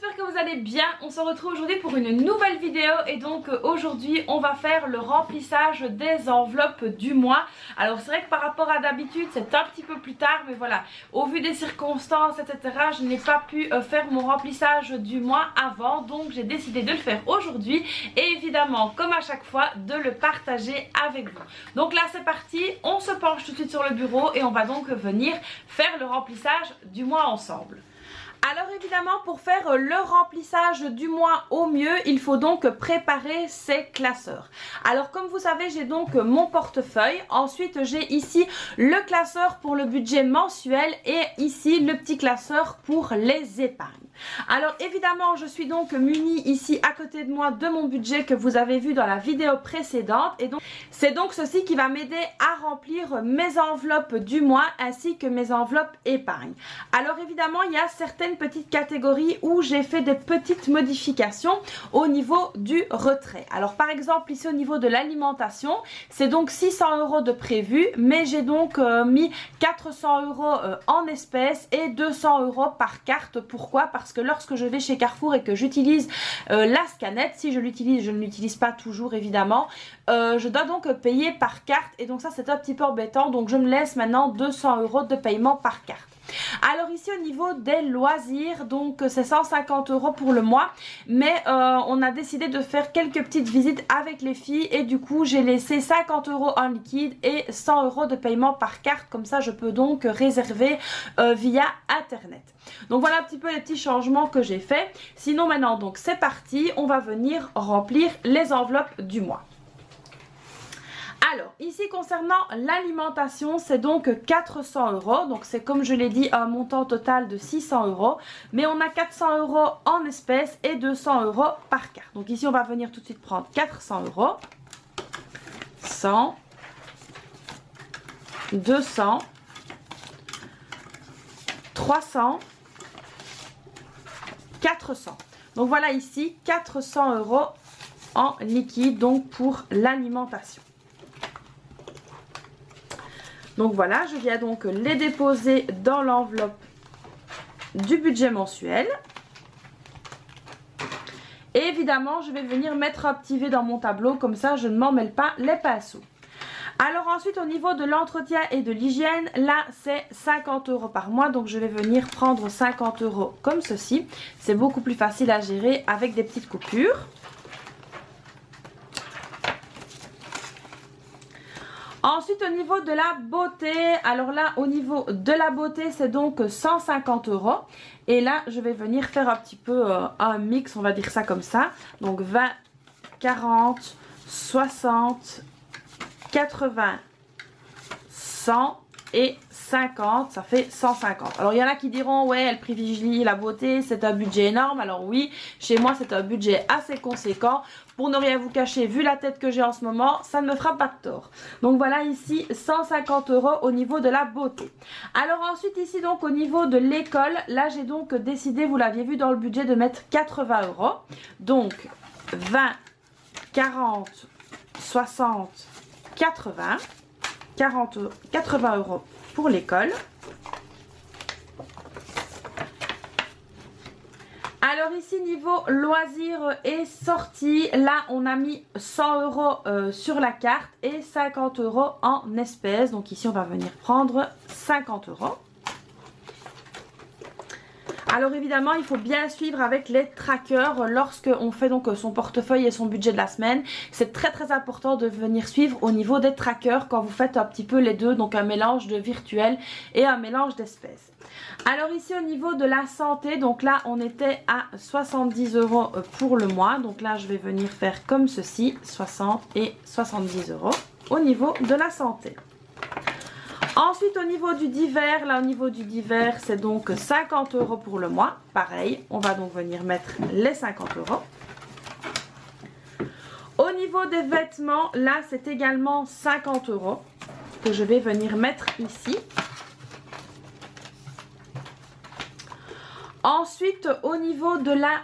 j'espère que vous allez bien. On se retrouve aujourd'hui pour une nouvelle vidéo et donc aujourd'hui on va faire le remplissage des enveloppes du mois. Alors c'est vrai que par rapport à d'habitude c'est un petit peu plus tard, mais voilà, au vu des circonstances etc, je n'ai pas pu faire mon remplissage du mois avant, donc j'ai décidé de le faire aujourd'hui et évidemment comme à chaque fois de le partager avec vous. Donc là c'est parti, on se penche tout de suite sur le bureau et on va donc venir faire le remplissage du mois ensemble. Alors évidemment pour faire le remplissage du mois au mieux, il faut donc préparer ses classeurs. Alors comme vous savez, j'ai donc mon portefeuille, ensuite j'ai ici le classeur pour le budget mensuel et ici le petit classeur pour les épargnes. Alors évidemment je suis donc munie ici à côté de moi de mon budget que vous avez vu dans la vidéo précédente et donc c'est donc ceci qui va m'aider à remplir mes enveloppes du mois ainsi que mes enveloppes épargnes. Alors évidemment il y a certaines petites catégories où j'ai fait des petites modifications au niveau du retrait. Alors par exemple ici au niveau de l'alimentation, c'est donc 600 € de prévu, mais j'ai donc mis 400 € en espèces et 200 € par carte. Pourquoi? Parce que lorsque je vais chez Carrefour et que j'utilise la scanette, si je l'utilise, je ne l'utilise pas toujours évidemment, je dois donc payer par carte et donc ça c'est un petit peu embêtant, donc je me laisse maintenant 200 € de paiement par carte. Alors ici au niveau des loisirs, donc c'est 150 € pour le mois, mais on a décidé de faire quelques petites visites avec les filles et du coup j'ai laissé 50 € en liquide et 100 € de paiement par carte, comme ça je peux donc réserver via internet. Donc voilà un petit peu les petits changements que j'ai fait. Sinon maintenant donc c'est parti, on va venir remplir les enveloppes du mois. Alors ici concernant l'alimentation, c'est donc 400 €, donc c'est comme je l'ai dit un montant total de 600 €, mais on a 400 € en espèces et 200 € par carte. Donc ici on va venir tout de suite prendre 400 €, 100, 200, 300, 400. Donc voilà ici 400 € en liquide donc pour l'alimentation. Donc voilà, je viens donc les déposer dans l'enveloppe du budget mensuel. Et évidemment, je vais venir mettre un petit V dans mon tableau, comme ça je ne m'en mêle pas les pinceaux. Alors ensuite au niveau de l'entretien et de l'hygiène, là c'est 50 € par mois, donc je vais venir prendre 50 € comme ceci. C'est beaucoup plus facile à gérer avec des petites coupures. Ensuite au niveau de la beauté, alors là au niveau de la beauté c'est donc 150 € et là je vais venir faire un petit peu un mix, on va dire ça comme ça. Donc 20, 40, 60, 80, 100 et 50, ça fait 150. Alors il y en a qui diront ouais elle privilégie la beauté, c'est un budget énorme. Alors oui, chez moi c'est un budget assez conséquent. Pour ne rien vous cacher, vu la tête que j'ai en ce moment, ça ne me fera pas de tort. Donc voilà ici 150 € au niveau de la beauté. Alors ensuite ici donc au niveau de l'école, là j'ai donc décidé, vous l'aviez vu dans le budget, de mettre 80 €. Donc 20, 40, 60, 80, 80 € pour l'école. Alors ici niveau loisirs et sorties, là on a mis 100 € sur la carte et 50 € en espèces. Donc ici on va venir prendre 50 €. Alors évidemment il faut bien suivre avec les trackers lorsque on fait donc son portefeuille et son budget de la semaine. C'est très important de venir suivre au niveau des trackers quand vous faites un petit peu les deux, donc un mélange de virtuel et un mélange d'espèces. Alors ici au niveau de la santé, donc là on était à 70 € pour le mois. Donc là je vais venir faire comme ceci, 60 et 70 € au niveau de la santé. Ensuite au niveau du divers, là au niveau du divers c'est donc 50 € pour le mois. Pareil, on va donc venir mettre les 50 €. Au niveau des vêtements, là c'est également 50 € que je vais venir mettre ici. Ensuite au niveau de la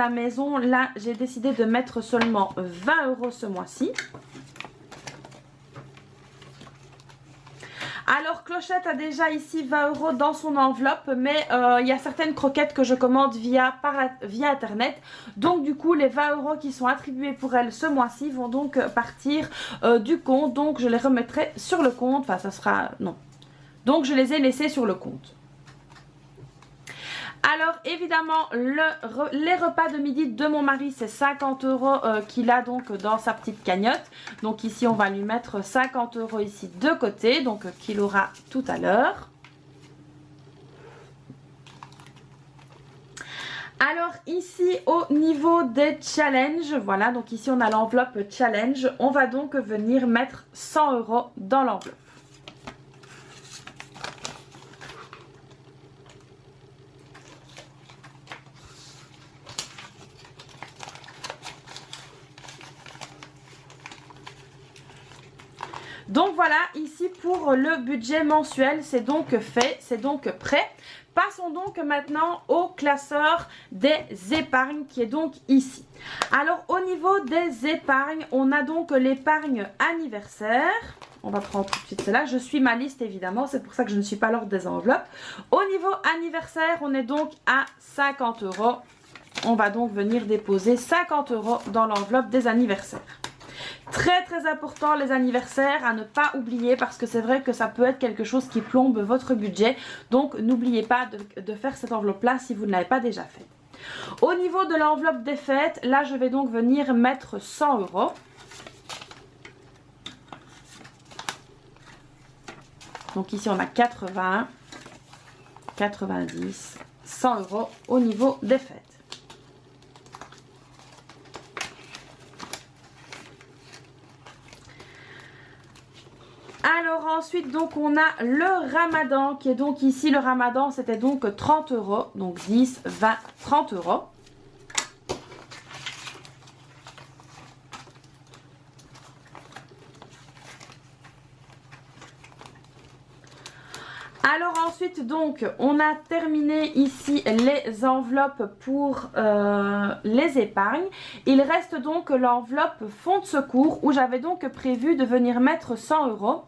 maison, là j'ai décidé de mettre seulement 20 € ce mois-ci. Alors Clochette a déjà ici 20 € dans son enveloppe, mais il y a certaines croquettes que je commande via internet. Donc du coup les 20 € qui sont attribués pour elle ce mois-ci vont donc partir du compte. Donc je les remettrai sur le compte, enfin ça sera... non. Donc je les ai laissés sur le compte. Alors évidemment les repas de midi de mon mari c'est 50 € qu'il a donc dans sa petite cagnotte. Donc ici on va lui mettre 50 € ici de côté, donc qu'il aura tout à l'heure. Alors ici au niveau des challenges, voilà, donc ici on a l'enveloppe challenge. On va donc venir mettre 100 € dans l'enveloppe. Donc voilà, ici pour le budget mensuel, c'est donc fait, c'est donc prêt. Passons donc maintenant au classeur des épargnes qui est donc ici. Alors au niveau des épargnes, on a donc l'épargne anniversaire. On va prendre tout de suite celle-là. Je suis ma liste évidemment, c'est pour ça que je ne suis pas l'ordre des enveloppes. Au niveau anniversaire, on est donc à 50 €. On va donc venir déposer 50 € dans l'enveloppe des anniversaires. Très très important les anniversaires à ne pas oublier parce que c'est vrai que ça peut être quelque chose qui plombe votre budget. Donc n'oubliez pas de faire cette enveloppe là si vous ne l'avez pas déjà fait. Au niveau de l'enveloppe des fêtes, là je vais donc venir mettre 100 €. Donc ici on a 80, 90, 100 € au niveau des fêtes. Alors ensuite donc on a le ramadan qui est donc ici, le ramadan c'était donc 30 €, donc 10, 20, 30 €. Alors ensuite donc on a terminé ici les enveloppes pour les épargnes. Il reste donc l'enveloppe fonds de secours où j'avais donc prévu de venir mettre 100 €.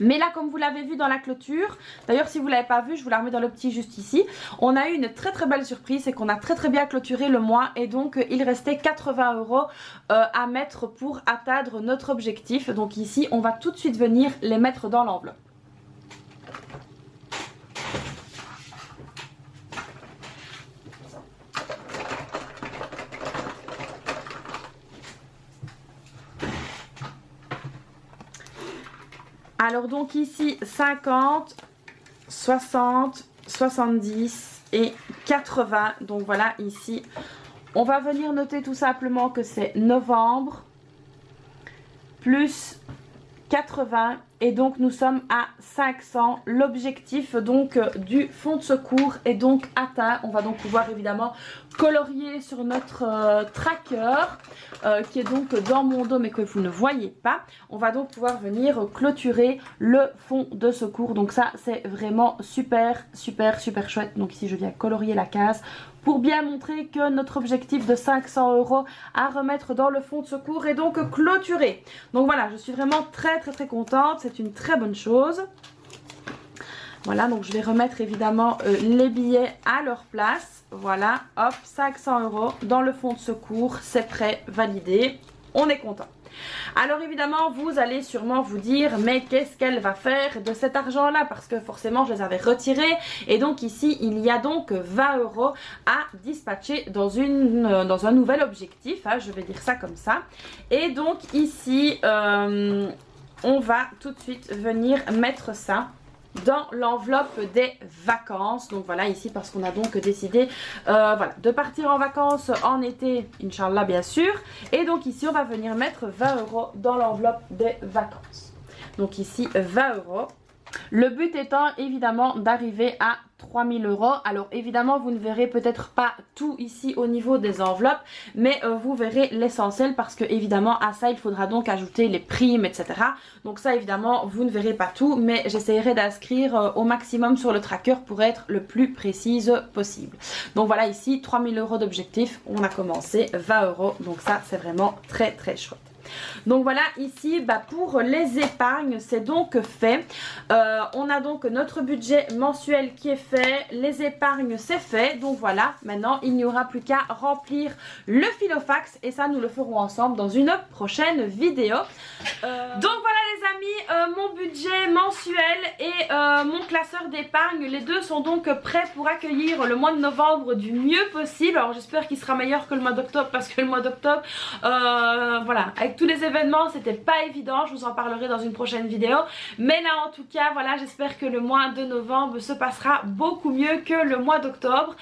Mais là comme vous l'avez vu dans la clôture, d'ailleurs si vous ne l'avez pas vu je vous la remets dans le petit juste ici. On a eu une très très belle surprise, c'est qu'on a très très bien clôturé le mois et donc il restait 80 € à mettre pour atteindre notre objectif. Donc ici on va tout de suite venir les mettre dans l'enveloppe. Alors donc ici 50, 60, 70 et 80. Donc voilà ici on va venir noter tout simplement que c'est novembre plus 80 et donc nous sommes à 500. L'objectif donc du fonds de secours est donc atteint. On va donc pouvoir évidemment colorier sur notre tracker qui est donc dans mon dos mais que vous ne voyez pas. On va donc pouvoir venir clôturer le fonds de secours. Donc ça c'est vraiment super super super chouette. Donc ici je viens colorier la case pour bien montrer que notre objectif de 500 € à remettre dans le fonds de secours est donc clôturé. Donc voilà, je suis vraiment très très très contente, c'est une très bonne chose. Voilà, donc je vais remettre évidemment les billets à leur place. Voilà, hop, 500 € dans le fonds de secours, c'est prêt, validé, on est content. Alors évidemment vous allez sûrement vous dire mais qu'est-ce qu'elle va faire de cet argent là, parce que forcément je les avais retirés et donc ici il y a donc 20 € à dispatcher dans un nouvel objectif, hein, je vais dire ça comme ça. Et donc ici on va tout de suite venir mettre ça dans l'enveloppe des vacances. Donc voilà ici parce qu'on a donc décidé voilà, de partir en vacances en été, Inch'Allah bien sûr. Et donc ici on va venir mettre 20 € dans l'enveloppe des vacances. Donc ici 20 €. Le but étant évidemment d'arriver à 3000 €. Alors évidemment vous ne verrez peut-être pas tout ici au niveau des enveloppes, mais vous verrez l'essentiel parce que évidemment à ça il faudra donc ajouter les primes etc. Donc ça évidemment vous ne verrez pas tout, mais j'essaierai d'inscrire au maximum sur le tracker pour être le plus précise possible. Donc voilà ici 3000 € d'objectif, on a commencé 20 €, donc ça c'est vraiment très très chouette. Donc voilà, ici pour les épargnes c'est donc fait. On a donc notre budget mensuel qui est fait, les épargnes c'est fait. Donc voilà, maintenant il n'y aura plus qu'à remplir le filofax et ça nous le ferons ensemble dans une prochaine vidéo. Donc voilà les amis, mon budget mensuel et mon classeur d'épargne, les deux sont donc prêts pour accueillir le mois de novembre du mieux possible. Alors j'espère qu'il sera meilleur que le mois d'octobre parce que le mois d'octobre, voilà, avec tous les événements c'était pas évident, je vous en parlerai dans une prochaine vidéo. Mais là en tout cas voilà, j'espère que le mois de novembre se passera beaucoup mieux que le mois d'octobre.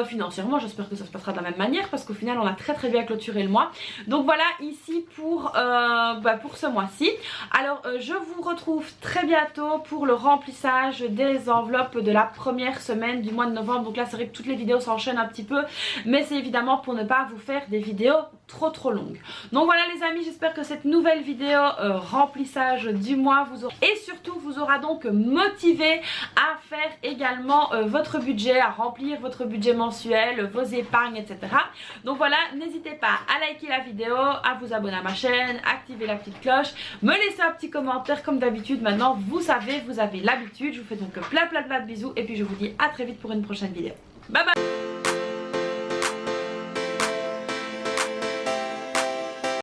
Financièrement j'espère que ça se passera de la même manière parce qu'au final on a très bien clôturé le mois. Donc voilà ici pour ce mois-ci. Alors je vous retrouve très bientôt pour le remplissage des enveloppes de la première semaine du mois de novembre. Donc là c'est vrai que toutes les vidéos s'enchaînent un petit peu, mais c'est évidemment pour ne pas vous faire des vidéos trop longues. Donc voilà les amis, j'espère que cette nouvelle vidéo remplissage du mois vous aura et surtout vous aura donc motivé à faire également votre budget, à remplir votre budget mensuel, vos épargnes, etc. Donc voilà, n'hésitez pas à liker la vidéo, à vous abonner à ma chaîne, activer la petite cloche, me laisser un petit commentaire comme d'habitude. Maintenant vous savez, vous avez l'habitude. Je vous fais donc plein de bisous et puis je vous dis à très vite pour une prochaine vidéo. Bye bye.